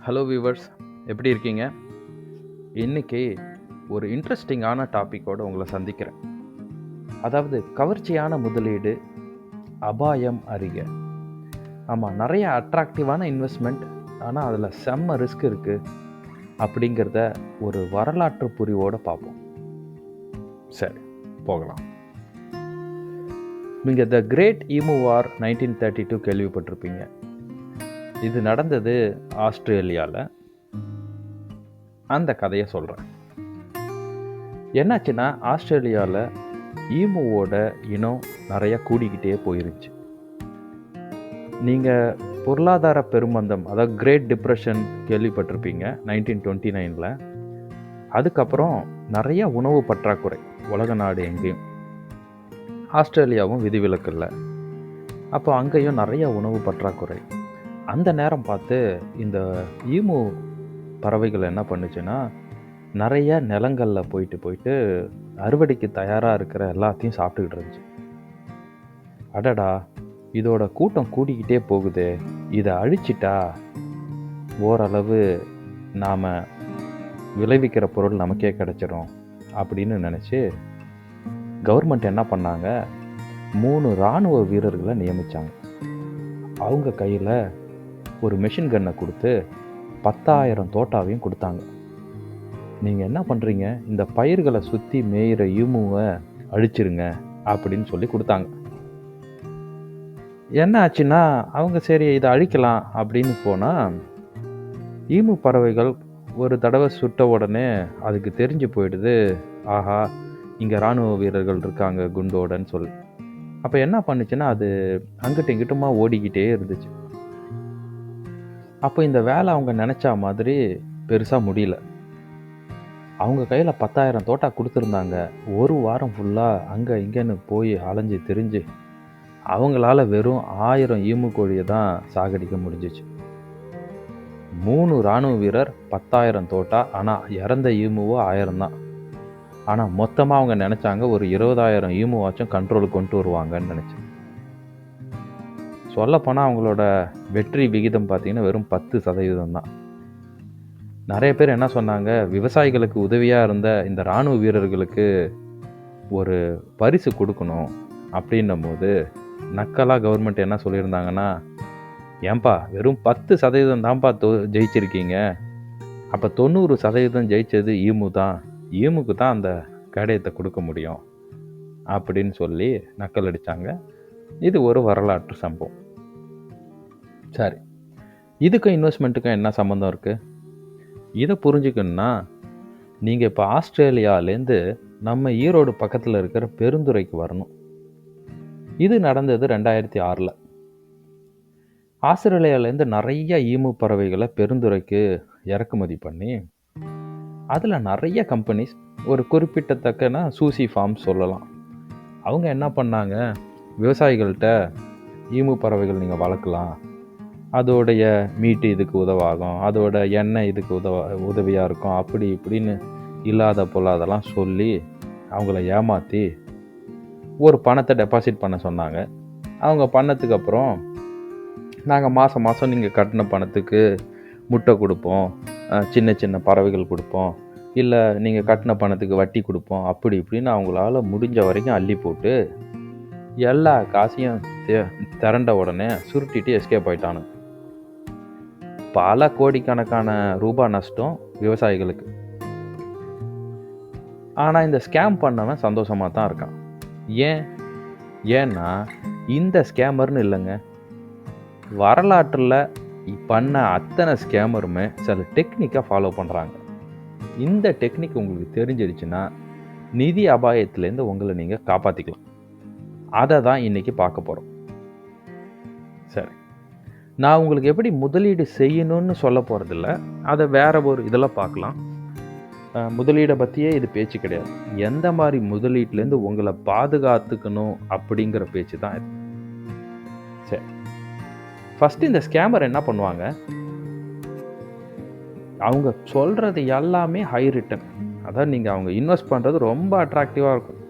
Hello viewers, எப்படி இருக்கீங்க? இன்னைக்கு ஒரு இன்ட்ரெஸ்டிங்கான டாப்பிக்கோடு உங்களை சந்திக்கிறேன். அதாவது கவர்ச்சியான முதலீடு, அபாயம் அறிக. ஆமாம், நிறைய அட்ராக்டிவான இன்வெஸ்ட்மெண்ட், ஆனால் அதில் செம்ம ரிஸ்க் இருக்குது அப்படிங்கிறத ஒரு வரலாற்று புரிவோடு பார்ப்போம். சரி, போகலாம். நீங்கள் த கிரேட் ஈமு வார் 1932 கேள்விப்பட்டிருப்பீங்க. இது நடந்தது ஆஸ்திரேலியாவில். அந்த கதையை சொல்கிறேன். என்னாச்சுன்னா, ஆஸ்திரேலியாவில் ஈமுவோட இனம் நிறையா கூடிக்கிட்டே போயிருச்சு. நீங்கள் பொருளாதார பெருமந்தம், அதாவது கிரேட் டிப்ரெஷன் கேள்விப்பட்டிருப்பீங்க 1929. அதுக்கப்புறம் நிறைய உணவு பற்றாக்குறை உலக நாடு எங்கேயும், ஆஸ்திரேலியாவும் விதிவிலக்கு இல்லை. அப்போ அங்கேயும் நிறைய உணவு பற்றாக்குறை. அந்த நேரம் பார்த்து இந்த ஈமு பறவைகள் என்ன பண்ணுச்சுன்னா, நிறைய நிலங்களில் போயிட்டு அறுவடைக்கு தயாராக இருக்கிற எல்லாத்தையும் சாப்பிட்டுக்கிட்டு இருந்துச்சு. அடடா, இதோட கூட்டம் கூடிக்கிட்டே போகுது, இதை அழிச்சிட்டா ஓரளவு நாம் விளைவிக்கிற பொருள் நமக்கே கிடச்சிரும் அப்படின்னு நினச்சி கவர்மெண்ட் என்ன பண்ணாங்க, 3 இராணுவ வீரர்களை நியமித்தாங்க. அவங்க கையில் ஒரு மெஷின் கன்னை கொடுத்து 10,000 தோட்டாவையும் கொடுத்தாங்க. நீங்கள் என்ன பண்ணுறீங்க, இந்த பயிர்களை சுற்றி மேயிற ஈமுவை அழிச்சிருங்க அப்படின்னு சொல்லி கொடுத்தாங்க. என்ன ஆச்சுன்னா, அவங்க சரி இதை அழிக்கலாம் அப்படின்னு போனால், ஈமு பறவைகள் ஒரு தடவை சுட்ட உடனே அதுக்கு தெரிஞ்சு போயிடுது, ஆஹா இங்கே இராணுவ வீரர்கள் இருக்காங்க குண்டோடன்னு சொல்லி. அப்போ என்ன பண்ணுச்சுன்னா, அது அங்கிட்ட இங்கிட்டுமா ஓடிக்கிட்டே இருந்துச்சு. அப்போ இந்த வேலை அவங்க நினச்சா மாதிரி பெருசாக முடியல. அவங்க கையில் 10,000 தோட்டா கொடுத்துருந்தாங்க. ஒரு வாரம் ஃபுல்லாக அங்கே இங்கேன்னு போய் அலைஞ்சு திரிஞ்சு அவங்களால வெறும் 1000 ஈமு கோழியை தான் சாகடிக்க முடிஞ்சிச்சு. 3 இராணுவ வீரர், 10,000 தோட்டா, ஆனால் இறந்த ஈமுவோ 1000 தான். ஆனால் மொத்தமாக அவங்க நினச்சாங்க ஒரு 20,000 ஈமுவாச்சும் கண்ட்ரோலுக்கு கொண்டு வருவாங்கன்னு நினச்சி. சொல்லப்போனால் அவங்களோட வெற்றி விகிதம் பார்த்திங்கன்னா வெறும் 10% தான். நிறைய பேர் என்ன சொன்னாங்க, விவசாயிகளுக்கு உதவியாக இருந்த இந்த இராணுவ வீரர்களுக்கு ஒரு பரிசு கொடுக்கணும் அப்படின்னும் போது நக்கலாக கவர்மெண்ட் என்ன சொல்லியிருந்தாங்கன்னா, ஏன்பா வெறும் 10% தான்ப்பா ஜெயிச்சிருக்கீங்க, அப்போ 90% ஜெயித்தது ஈமு தான், ஈமுக்கு தான் அந்த கேடயத்தை கொடுக்க முடியும் அப்படின்னு சொல்லி நக்கல் அடித்தாங்க. இது ஒரு வரலாற்று சம்பவம். சரி, இதுக்கும் இன்வெஸ்ட்மெண்ட்டுக்கும் என்ன சம்மந்தம் இருக்குது? இதை புரிஞ்சுக்கணுன்னா நீங்கள் இப்போ ஆஸ்திரேலியாவிலேருந்து நம்ம ஈரோடு பக்கத்தில் இருக்கிற பெருந்துறைக்கு வரணும். இது நடந்தது 2006. ஆஸ்திரேலியாவிலேருந்து நிறைய ஈமு பறவைகளை பெருந்துறைக்கு இறக்குமதி பண்ணி, அதில் நிறைய கம்பெனிஸ், ஒரு குறிப்பிட்டத்தக்கனா சூசி ஃபார்ம்ஸ் சொல்லலாம், அவங்க என்ன பண்ணாங்க, விவசாயிகள்கிட்ட ஈமு பறவைகள் நீங்கள் வளர்க்கலாம், அதோடைய மீட்டு இதுக்கு உதவாகும், அதோட எண்ணெய் இதுக்கு உதவியாக இருக்கும், அப்படி இப்படின்னு இல்லாத பொல்லாதெல்லாம் சொல்லி அவங்கள ஏமாற்றி ஒரு பணத்தை டெபாசிட் பண்ண சொன்னாங்க. அவங்க பண்ணதுக்கு அப்புறம், நாங்கள் மாதம் மாதம் நீங்கள் கட்டின பணத்துக்கு முட்டை கொடுப்போம், சின்ன சின்ன பறவைகள் கொடுப்போம், இல்லை நீங்கள் கட்டின பணத்துக்கு வட்டி கொடுப்போம், அப்படி இப்படின்னு அவங்களால முடிஞ்ச வரைக்கும் அள்ளி போட்டு எல்லா காசையும் திரண்ட உடனே சுருட்டிட்டு எஸ்கேப் ஆயிட்டானு. பல கோடிக்கணக்கான ரூபாய் நஷ்டம் விவசாயிகளுக்கு. ஆனால் இந்த ஸ்கேம் பண்ணவன் சந்தோஷமாக தான் இருக்கான். ஏன்னா இந்த ஸ்கேமர்னு இல்லைங்க, வரலாற்றில் பண்ண அத்தனை ஸ்கேமருமே சில டெக்னிக்காக ஃபாலோ பண்ணுறாங்க. இந்த டெக்னிக் உங்களுக்கு தெரிஞ்சிருச்சுன்னா நிதி அபாயத்திலேருந்து உங்களை நீங்கள் காப்பாற்றிக்கலாம். அதை தான் இன்றைக்கி பார்க்க போகிறோம். சரி, நான் உங்களுக்கு எப்படி முதலீடு செய்யணும்னு சொல்ல போகிறதில்ல, அதை வேற ஒரு இதெல்லாம் பார்க்கலாம். முதலீடை பற்றியே இது பேச்சு கிடையாது. எந்த மாதிரி முதலீட்டிலேருந்து உங்களை பாதுகாத்துக்கணும் அப்படிங்கிற பேச்சு தான் இது. சரி, ஃபஸ்ட்டு இந்த ஸ்கேமர் என்ன பண்ணுவாங்க, அவங்க சொல்கிறது எல்லாமே ஹை ரிட்டர்ன். அதாவது நீங்கள் அவங்க இன்வெஸ்ட் பண்ணுறது ரொம்ப அட்ராக்டிவாக இருக்கும்.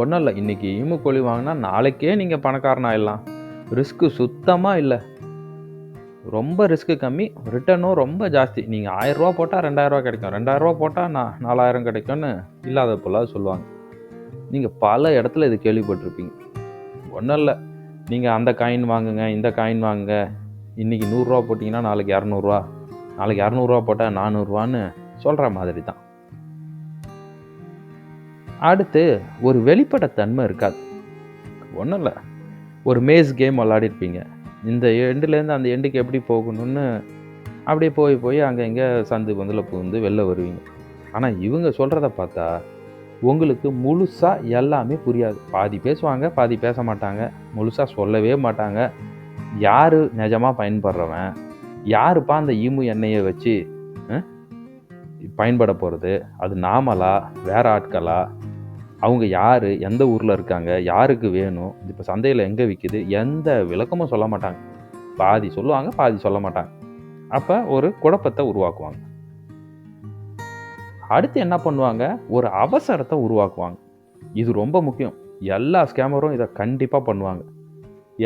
ஒன்றும் இல்லை, இன்றைக்கி ஈமு கோழி வாங்கினா நாளைக்கே நீங்கள் பணக்காரன் ஆகிடலாம், ரிஸ்க்கு சுத்தமாக இல்லை. ரொம்ப ரிஸ்க்கு கம்மி, ரிட்டர்னும் ரொம்ப ஜாஸ்தி. நீங்க ரூ. 1000 போட்டா ரூ. 2000 கிடைக்கும். ரூ. 2000 போட்டா 4000 கிடைக்கும்னு இல்லாத பொல்லாத சொல்லுவாங்க. நீங்க பல இடத்துல இது கேள்விப்பட்டிருப்பீங்க. ஒண்ணும் இல்ல. நீங்க அந்த காயின் வாங்குங்க, இந்த காயின் வாங்குங்க. இன்னைக்கு ரூ. 100 போட்டீங்கன்னா நாளைக்கு ரூ. 200, நாளைக்கு ரூ. 200 போட்டா ரூ. 400ன்னு சொல்ற மாதிரி தான். அடுத்து ஒரு வெளிப்படைத்தன்மை இருக்காது. ஒண்ணும் இல்ல. ஒரு மேஸ் கேம் விளையாடிருப்பீங்க. இந்த எண்டுலேருந்து அந்த எண்டுக்கு எப்படி போகணும்னு அப்படியே போய் அங்கே இங்கே சந்து பந்தில் புகுந்து வெளில வருவீங்க. ஆனால் இவங்க சொல்கிறத பார்த்தா உங்களுக்கு முழுசாக எல்லாமே புரியாது. பாதி பேசுவாங்க, பாதி பேச மாட்டாங்க, முழுசாக சொல்லவே மாட்டாங்க. யார் நிஜமாக பயன்படுறவன், யாருப்பா அந்த ஈமு எண்ணெயை வச்சு பயன்பட போகிறது, அது நாமளா வேற ஆட்களா, அவங்க யார், எந்த ஊரில் இருக்காங்க, யாருக்கு வேணும், இப்போ சந்தையில் எங்கே விற்கிது, எந்த விளக்கமும் சொல்ல மாட்டாங்க. பாதி சொல்லுவாங்க, பாதி சொல்ல மாட்டாங்க. அப்போ ஒரு குழப்பத்தை உருவாக்குவாங்க. அடுத்து என்ன பண்ணுவாங்க, ஒரு அவசரத்தை உருவாக்குவாங்க. இது ரொம்ப முக்கியம். எல்லா ஸ்கேமரும் இதை கண்டிப்பாக பண்ணுவாங்க.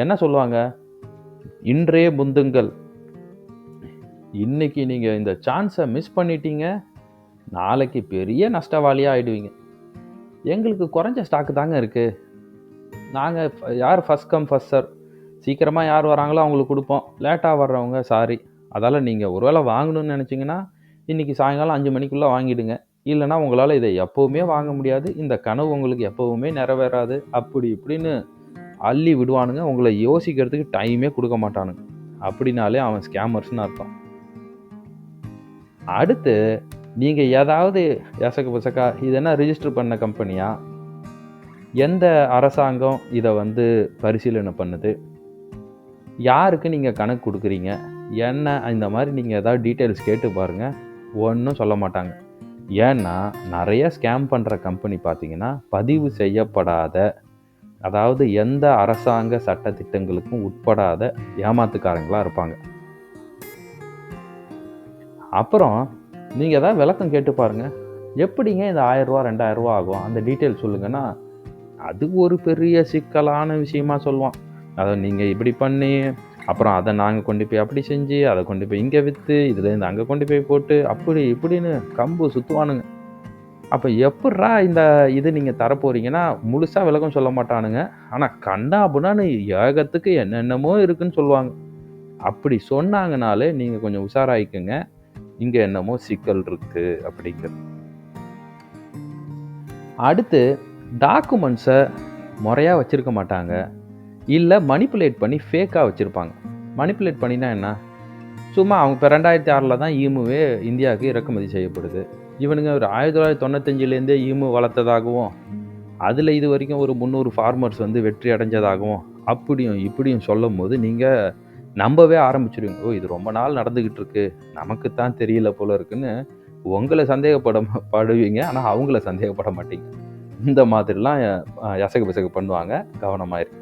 என்ன சொல்லுவாங்க, இன்றே முந்துங்கள், இன்னைக்கு நீங்கள் இந்த சான்ஸை மிஸ் பண்ணிட்டீங்க, நாளைக்கு பெரிய நஷ்டவாளியாக ஆகிடுவீங்க. எங்களுக்கு குறைஞ்ச ஸ்டாக்கு தாங்க இருக்குது, நாங்கள் யார் ஃபஸ்ட் கம் ஃபஸ்ட் சர்வ், சீக்கிரமாக யார் வராங்களோ அவங்களுக்கு கொடுப்போம், லேட்டாக வர்றவங்க சாரி. அதால் நீங்கள் ஒருவேளை வாங்கணும்னு நினச்சிங்கன்னா இன்றைக்கி சாயங்காலம் 5 மணிக்குள்ளே வாங்கிடுங்க, இல்லைனா உங்களால் இதை எப்போவுமே வாங்க முடியாது, இந்த கனவு உங்களுக்கு எப்போவுமே நிறைவேறாது, அப்படி இப்படின்னு அள்ளி விடுவானுங்க. உங்களை யோசிக்கிறதுக்கு டைமே கொடுக்க மாட்டானுங்க. அப்படின்னாலே அவன் ஸ்கேமர்ஸ்னு அர்த்தம். அடுத்து நீங்கள் ஏதாவது எசக்கு பசக்கா இது என்ன ரிஜிஸ்டர் பண்ண கம்பெனியா, எந்த அரசாங்கம் இதை பரிசீலனை பண்ணுது, யாருக்கு நீங்கள் கணக்கு கொடுக்குறீங்க, என்ன இந்த மாதிரி நீங்கள் ஏதாவது டீட்டெயில்ஸ் கேட்டு பாருங்கள், ஒன்றும் சொல்ல மாட்டாங்க. ஏன்னா நிறைய ஸ்கேம் பண்ணுற கம்பெனி பார்த்தீங்கன்னா பதிவு செய்யப்படாத, அதாவது எந்த அரசாங்க சட்டத்திட்டங்களுக்கும் உட்படாத ஏமாத்துக்காரங்களாக இருப்பாங்க. அப்புறம் நீங்கள் ஏதாவது விளக்கம் கேட்டு பாருங்கள், எப்படிங்க இந்த 1000 ரூபா 2000 ரூபா ஆகும், அந்த டீட்டெயில் சொல்லுங்கன்னா அது ஒரு பெரிய சிக்கலான விஷயமா சொல்லுவான். அதை நீங்கள் இப்படி பண்ணி, அப்புறம் அதை நாங்கள் கொண்டு போய் அப்படி செஞ்சு, அதை கொண்டு போய் இங்கே விற்று, இதுலேருந்து அங்கே கொண்டு போய் போட்டு, அப்படி இப்படின்னு கம்பு சுற்றுவானுங்க. அப்போ எப்பட்றா இந்த இது நீங்கள் தரப்போகிறீங்கன்னா முழுசாக விளக்கம் சொல்ல மாட்டானுங்க. ஆனால் கண்டா அப்படின்னா ஏகத்துக்கு என்னென்னமோ இருக்குன்னு சொல்லுவாங்க. அப்படி சொன்னாங்கனாலே நீங்கள் கொஞ்சம் உஷாராயிக்குங்க, இங்கே என்னமோ சிக்கல் இருக்குது அப்படிங்கிறது. அடுத்து டாக்குமெண்ட்ஸை முறையாக வச்சுருக்க மாட்டாங்க, இல்லை மணிப்புலேட் பண்ணி ஃபேக்காக வச்சுருப்பாங்க. மணிப்புலேட் பண்ணினா என்ன, சும்மா அவங்க இப்போ 2006 தான் ஈமுவே இந்தியாவுக்கு இறக்குமதி செய்யப்படுது. இவனுங்க ஒரு 1995லேருந்தே ஈமு வளர்த்ததாகவும், அதில் இது வரைக்கும் ஒரு 300 ஃபார்மர்ஸ் வெற்றி அடைஞ்சதாகவும் அப்படியும் இப்படியும் சொல்லும் போது நீங்கள் நம்பவே ஆரம்பிச்சிடுவீங்க. ஓ, இது ரொம்ப நாள் நடந்துக்கிட்டு இருக்கு, நமக்கு தான் தெரியல போல இருக்குன்னு உங்களை சந்தேகப்படுவீங்க. ஆனால் அவங்கள சந்தேகப்பட மாட்டீங்க. இந்த மாதிரிலாம் எசகு பிசகு பண்ணுவாங்க, கவனமாயிரு.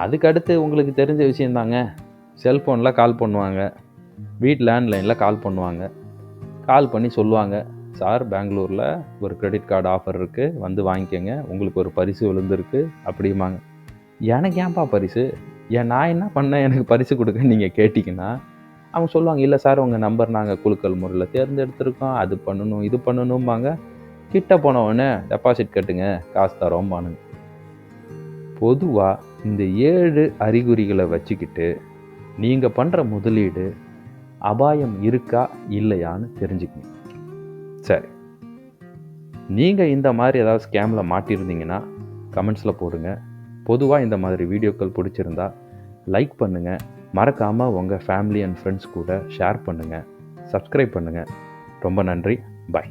அதுக்கடுத்து உங்களுக்கு தெரிஞ்ச விஷயந்தாங்க, செல்ஃபோனில் கால் பண்ணுவாங்க, லேண்ட்லைனில் கால் பண்ணுவாங்க. கால் பண்ணி சொல்லுவாங்க, சார் பெங்களூரில் ஒரு கிரெடிட் கார்டு ஆஃபர் இருக்குது, வாங்கிக்கோங்க, உங்களுக்கு ஒரு பரிசு விழுந்திருக்கு அப்படிம்பாங்க. எனக்கு ஏன்பா பரிசு, நான் என்ன பண்ணேன் எனக்கு பரிசு கொடுக்க நீங்கள் கேட்டிங்கன்னா அவங்க சொல்லுவாங்க, இல்லை சார் உங்கள் நம்பர் நாங்கள் குலுக்கல் முறையில் தேர்ந்தெடுத்திருக்கோம், அது பண்ணணும் இது பண்ணணும்பாங்க. கிட்ட போனவொடனே டெபாசிட் கட்டுங்க, காசு தரோம்பானுங்க. பொதுவாக இந்த 7 அறிகுறிகளை வச்சுக்கிட்டு நீங்கள் பண்ணுற முதலீடு அபாயம் இருக்கா இல்லையான்னு தெரிஞ்சுக்கணும். சரி, நீங்கள் இந்த மாதிரி ஏதாவது ஸ்கேமில் மாட்டியிருந்தீங்கன்னா கமெண்ட்ஸில் போடுங்க. பொதுவாக இந்த மாதிரி வீடியோக்கள் பிடிச்சிருந்தா லைக் பண்ணுங்கள், மறக்காமல் உங்கள் ஃபேமிலி அண்ட் ஃப்ரெண்ட்ஸ் கூட ஷேர் பண்ணுங்கள், சப்ஸ்கிரைப் பண்ணுங்கள். ரொம்ப நன்றி, பாய்.